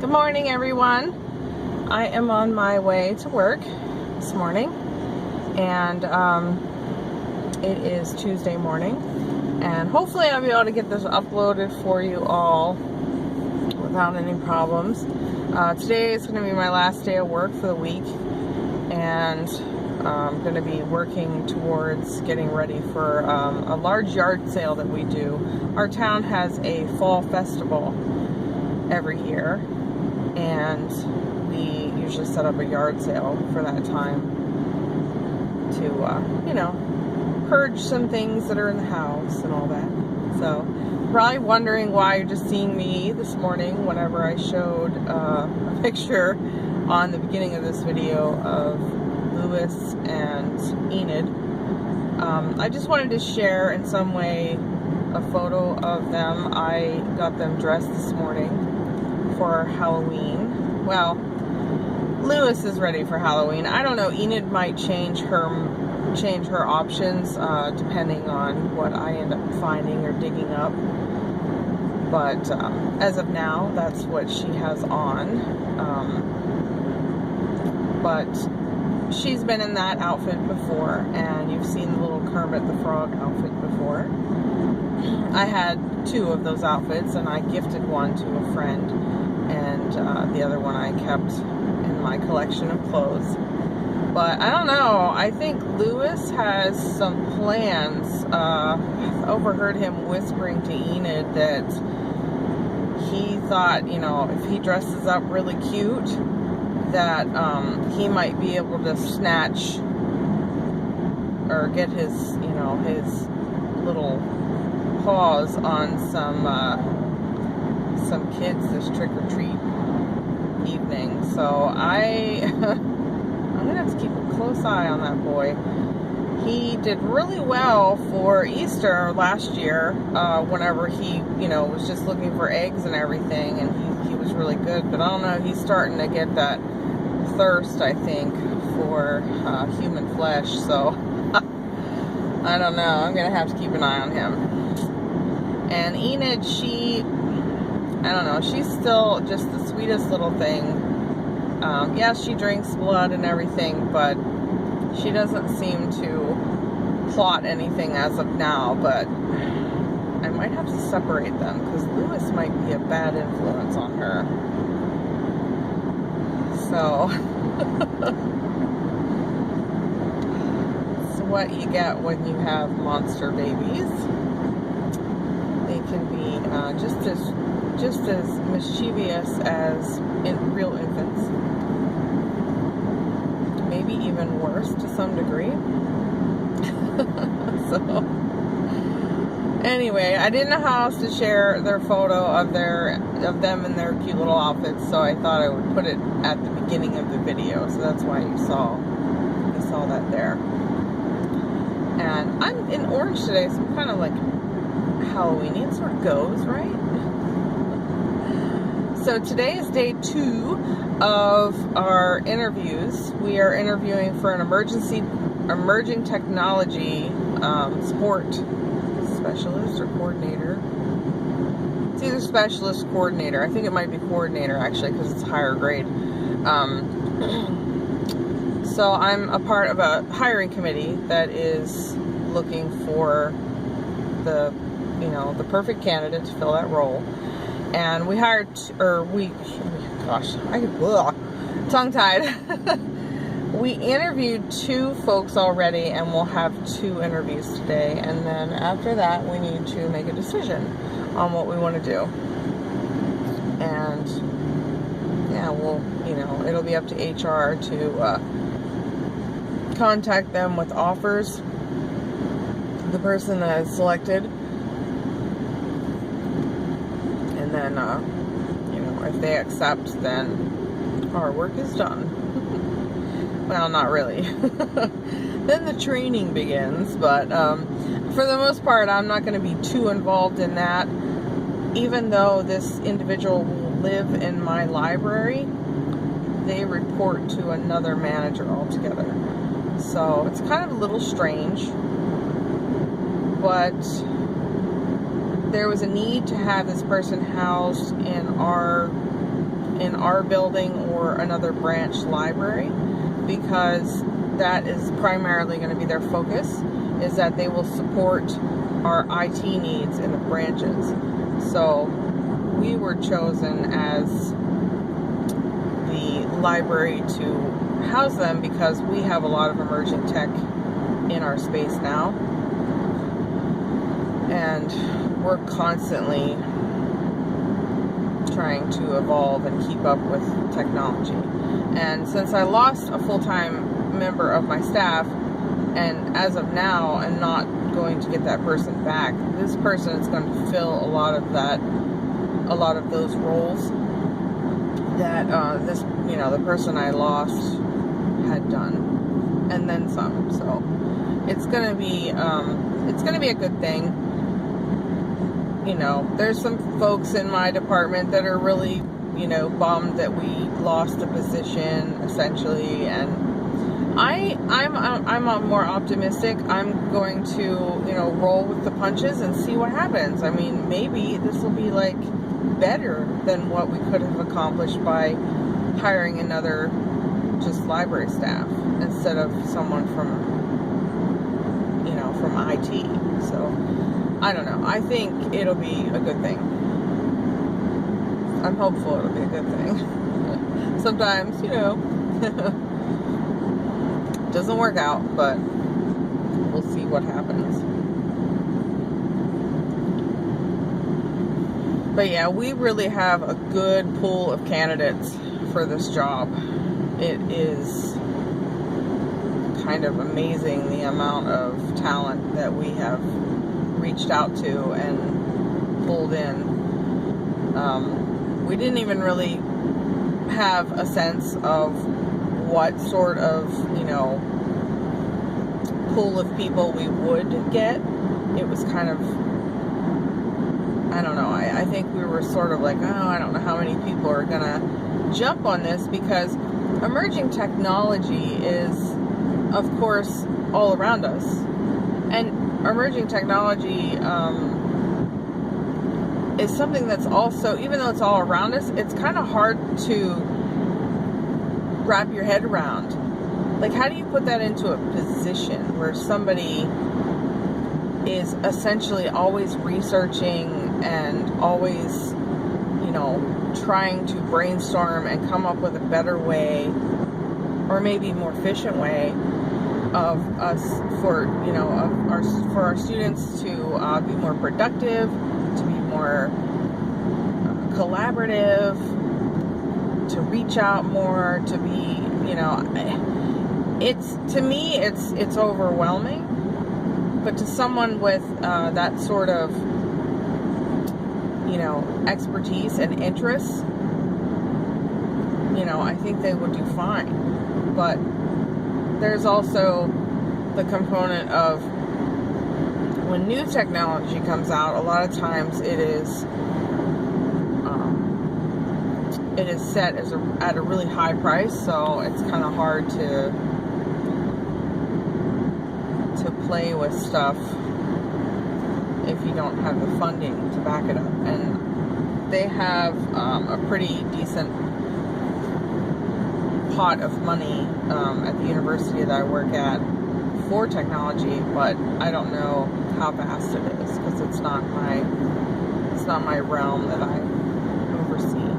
Good morning, everyone. I am on my way to work this morning, and it is Tuesday morning, and hopefully I'll be able to get this uploaded for you all without any problems. Today is going to be my last day of work for the week, and I'm going to be working towards getting ready for a large yard sale that we do. Our town has a fall festival every year, and we usually set up a yard sale for that time to, purge some things that are in the house and all that. So, probably wondering why you're just seeing me this morning whenever I showed a picture on the beginning of this video of Lewis and Enid. I just wanted to share in some way a photo of them. I got them dressed this morning for Halloween. Well, Lewis is ready for Halloween. I don't know, Enid might change her options depending on what I end up finding or digging up. But as of now, that's what she has on. But she's been in that outfit before, and you've seen the little Kermit the Frog outfit before. I had two of those outfits, and I gifted one to a friend, and the other one I kept in my collection of clothes. But I don't know, I think Lewis has some plans. I overheard him whispering to Enid that he thought, if he dresses up really cute, that he might be able to snatch or get his, his little paws on some kids this trick-or-treat evening. So I'm gonna have to keep a close eye on that boy. He did really well for Easter last year, whenever he, was just looking for eggs and everything, and he was really good. But I don't know, he's starting to get that thirst, I think, for human flesh. So I don't know. I'm gonna have to keep an eye on him. And Enid, I don't know, she's still just the sweetest little thing. Yes, she drinks blood and everything, but she doesn't seem to plot anything as of now. But I might have to separate them, because Lewis might be a bad influence on her. So, it's what you get when you have monster babies. They can be just as mischievous as real infants. Maybe even worse to some degree. So, anyway, I didn't know how else to share their photo of them in their cute little outfits, so I thought I would put it at the beginning of the video. So that's why you saw that there. And I'm in orange today, so I'm kind of like Halloween-y. It sort of goes, right? So today is day 2 of our interviews. We are interviewing for an emerging technology support specialist or coordinator. It's either specialist, coordinator. I think it might be coordinator, actually, because it's higher grade. So I'm a part of a hiring committee that is looking for the perfect candidate to fill that role. And we hired, tongue-tied. We interviewed 2 folks already, and we'll have 2 interviews today. And then after that, we need to make a decision on what we want to do. And yeah, it'll be up to HR to contact them with offers. The person that is selected. And then, if they accept, then our work is done. Well, not really. Then the training begins, but for the most part, I'm not going to be too involved in that. Even though this individual will live in my library, they report to another manager altogether. So it's kind of a little strange, but there was a need to have this person housed in in our building or another branch library, because that is primarily going to be their focus, is that they will support our IT needs in the branches. So we were chosen as the library to house them because we have a lot of emerging tech in our space now, and we're constantly trying to evolve and keep up with technology. And since I lost a full-time member of my staff, and as of now I'm not going to get that person back, this person is going to fill a lot of those roles that the person I lost had done, and then some. So it's gonna be a good thing. There's some folks in my department that are really, bummed that we lost the position, essentially, and I'm more optimistic. I'm going to, roll with the punches and see what happens. I mean, maybe this will be like better than what we could have accomplished by hiring another just library staff instead of someone from IT. So I don't know. I think it'll be a good thing. I'm hopeful it'll be a good thing. Sometimes, doesn't work out, but we'll see what happens. But yeah, we really have a good pool of candidates for this job. It is kind of amazing the amount of talent that we have reached out to and pulled in. We didn't even really have a sense of what sort of, pool of people we would get. It was kind of, I don't know, I think we were sort of like, I don't know how many people are gonna jump on this, because emerging technology is, of course, all around us. And emerging technology is something that's also, even though it's all around us, it's kind of hard to wrap your head around. Like, how do you put that into a position where somebody is essentially always researching and always, trying to brainstorm and come up with a better way, or maybe more efficient way of us for our students to be more productive, to be more collaborative, to reach out more, to be, to me it's overwhelming. But to someone with that sort of expertise and interests, I think they would do fine. But there's also the component of when new technology comes out, a lot of times it is set at a really high price, so it's kind of hard to play with stuff if you don't have the funding to back it up. And they have a pretty decent pot of money at the university that I work at for technology, but I don't know how vast it is, because it's not my realm that I oversee.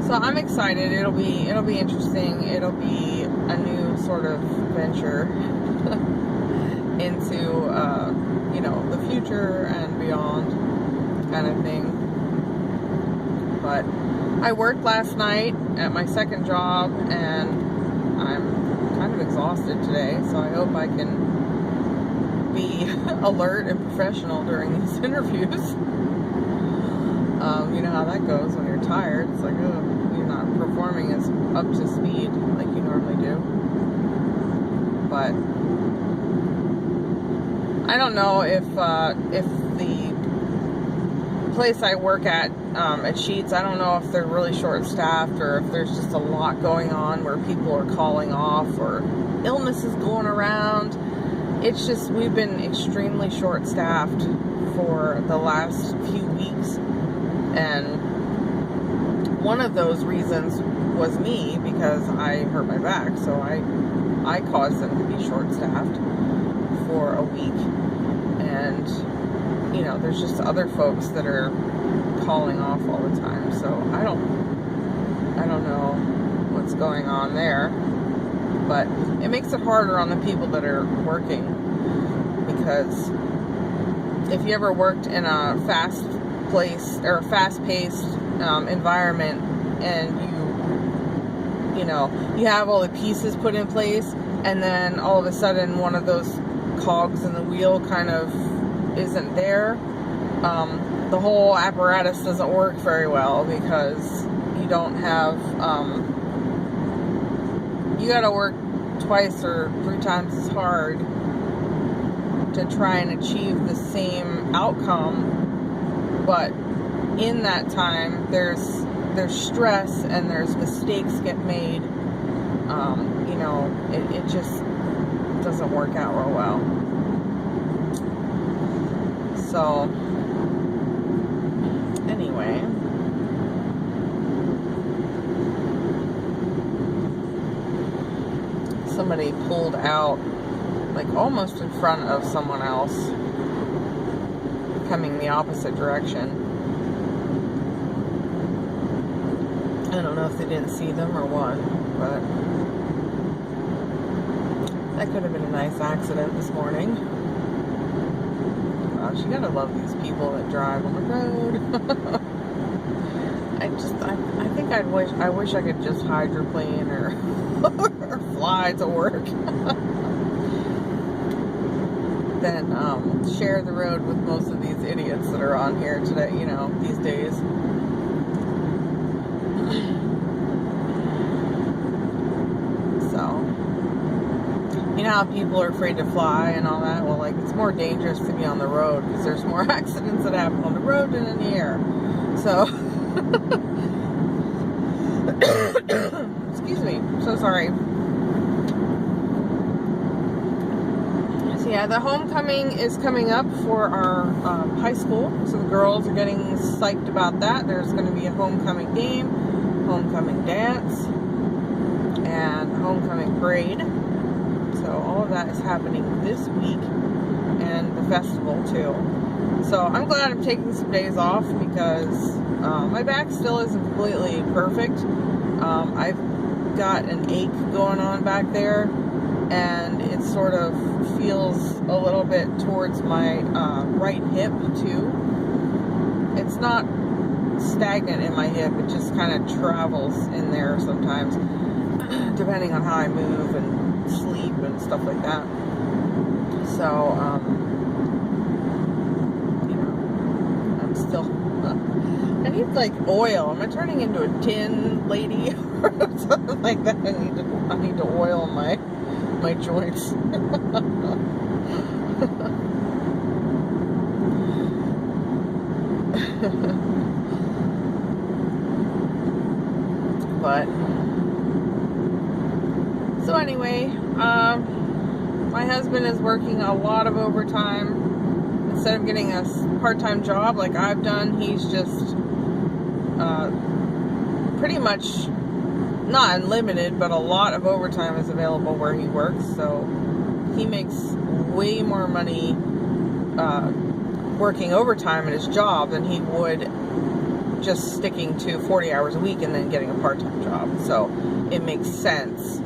So I'm excited. It'll be interesting. It'll be a new sort of venture into the future and beyond, kind of thing. But I worked last night at my second job, and I'm kind of exhausted today, so I hope I can be alert and professional during these interviews. You know how that goes when you're tired. It's like, you're not performing as up to speed like you normally do. But I don't know if the place I work at Sheetz, I don't know if they're really short-staffed, or if there's just a lot going on where people are calling off, or illnesses going around. It's just, we've been extremely short-staffed for the last few weeks, and one of those reasons was me, because I hurt my back, so I caused them to be short-staffed for a week. And you know, there's just other folks that are calling off all the time, so I don't know what's going on there, but it makes it harder on the people that are working, because if you ever worked in a fast place or a fast-paced environment, and you know, you have all the pieces put in place, and then all of a sudden one of those cogs in the wheel kind of isn't there, the whole apparatus doesn't work very well, because you don't have, you gotta work twice or 3 times as hard to try and achieve the same outcome. But in that time, there's stress, and there's mistakes get made. You know, it just doesn't work out real well. So anyway, somebody pulled out, like, almost in front of someone else coming the opposite direction. I don't know if they didn't see them or what, but that could have been a nice accident this morning. Gosh, you gotta love these people that drive on the road. I think I wish I could just hydroplane or fly to work. Then share the road with most of these idiots that are on here today, you know, these days. So, you know how people are afraid to fly and all that? Well, like, it's more dangerous to be on the road, because there's more accidents that happen on the road than in the air. So, excuse me, so sorry. So yeah, the homecoming is coming up for our high school, so the girls are getting psyched about that. There's going to be a homecoming game, homecoming dance, and homecoming parade. So all of that is happening this week, and the festival too. So I'm glad I'm taking some days off, because my back still isn't completely perfect. I've got an ache going on back there, and it sort of feels a little bit towards my right hip too. It's not stagnant in my hip, it just kind of travels in there sometimes, depending on how I move and sleep and stuff like that. So, you know, I'm still, I need, like, oil. Am I turning into a tin lady or something like that? I need to oil my joints. But so anyway, my husband is working a lot of overtime. Instead of getting a part-time job like I've done, he's just pretty much not unlimited, but a lot of overtime is available where he works. So he makes way more money working overtime at his job than he would just sticking to 40 hours a week and then getting a part-time job. So it makes sense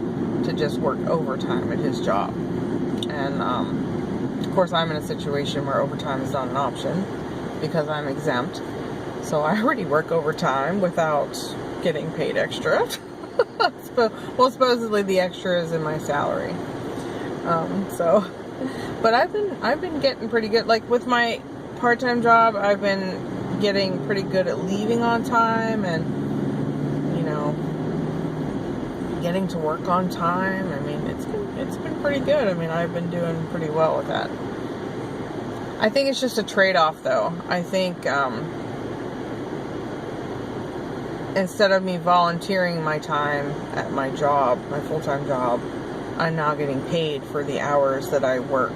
to just work overtime at his job. And of course, I'm in a situation where overtime is not an option because I'm exempt. So I already work overtime without getting paid extra. Well, supposedly the extra is in my salary. But I've been getting pretty good. Like with my part-time job, I've been getting pretty good at leaving on time and, you know, getting to work on time. I mean, it's been pretty good. I mean, I've been doing pretty well with that. I think it's just a trade-off, though. I think instead of me volunteering my time at my job, my full-time job, I'm now getting paid for the hours that I work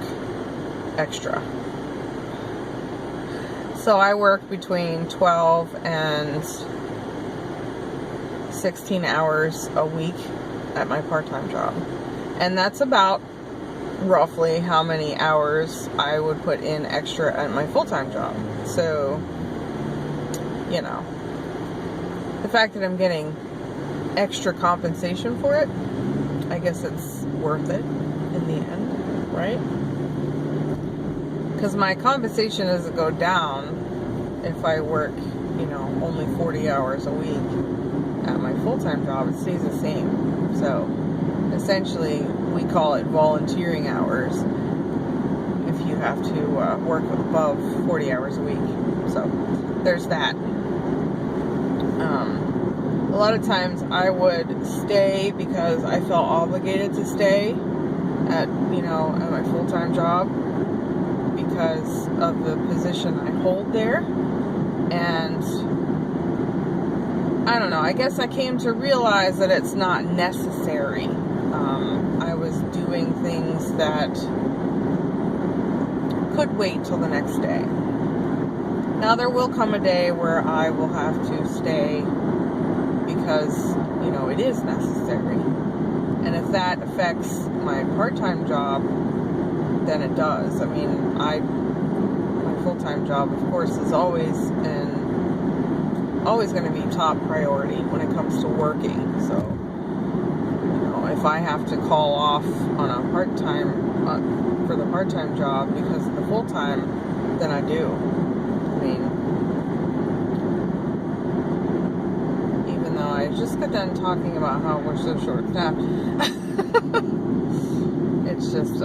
extra. So I work between 12 and 16 hours a week at my part-time job. And that's about roughly how many hours I would put in extra at my full-time job. So, you know, the fact that I'm getting extra compensation for it, I guess it's worth it in the end, right? Because my compensation doesn't go down if I work, you know, only 40 hours a week at my full-time job. It stays the same. So essentially we call it volunteering hours if you have to work above 40 hours a week. So there's that. A lot of times I would stay because I felt obligated to stay at my full-time job because of the position I hold there. And I don't know, I guess I came to realize that it's not necessary. I was doing things that could wait till the next day. Now there will come a day where I will have to stay because, you know, it is necessary. And if that affects my part-time job, then it does. I mean, my full-time job, of course, is always going to be top priority when it comes to working. So, you know, if I have to call off on a part-time for the part-time job because of the full-time, then I do. I mean, even though I just got done talking about how we're so short-staffed, it's just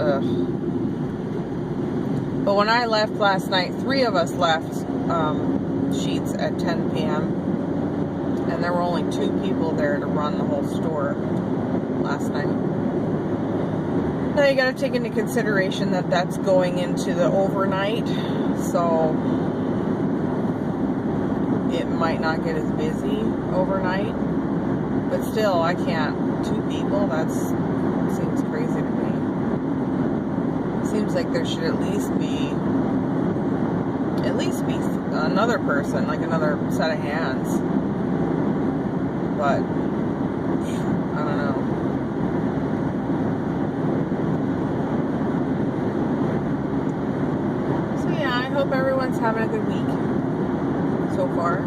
But when I left last night, 3 of us left Sheetz at 10 p.m. and there were only 2 people there to run the whole store last night. Now you got to take into consideration that that's going into the overnight, so it might not get as busy overnight. But still, I can't. 2 people, that seems crazy to me. Seems like there should at least be another person, like another set of hands. But I don't know. So yeah, I hope everyone's having a good week so far.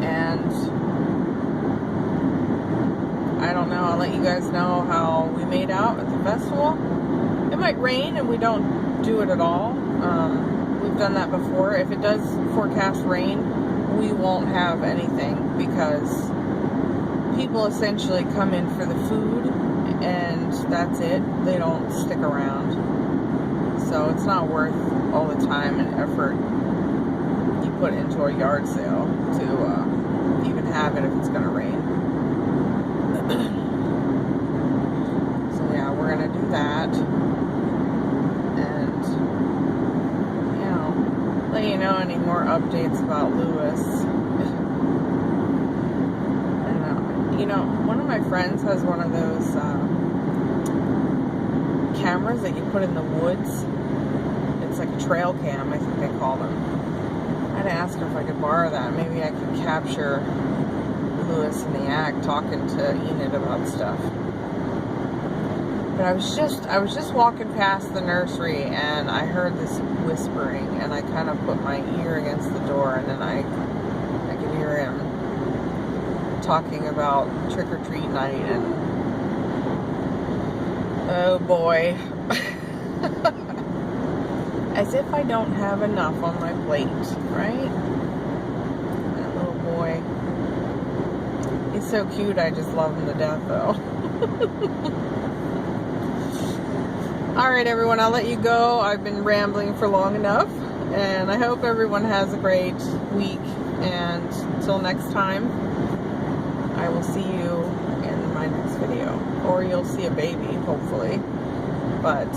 And I don't know, I'll let you guys know how we made out at the festival. It might rain and we don't do it at all. We've done that before. If it does forecast rain, we won't have anything because people essentially come in for the food and that's it. They don't stick around. So it's not worth all the time and effort you put into a yard sale to even have it if it's going to rain. So yeah, we're going to do that. Let you know any more updates about Lewis. And you know, one of my friends has one of those cameras that you put in the woods. It's like a trail cam, I think they call them. I'd ask her if I could borrow that. Maybe I could capture Lewis in the act talking to Enid about stuff. But I was just walking past the nursery and I heard this whispering and I kind of put my ear against the door and then I could hear him talking about trick-or-treat night and oh boy. As if I don't have enough on my plate, right? That little boy. He's so cute, I just love him to death though. Alright everyone, I'll let you go. I've been rambling for long enough. And I hope everyone has a great week. And until next time, I will see you in my next video. Or you'll see a baby, hopefully. But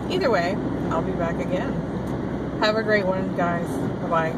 either way, I'll be back again. Have a great one, guys. Bye-bye.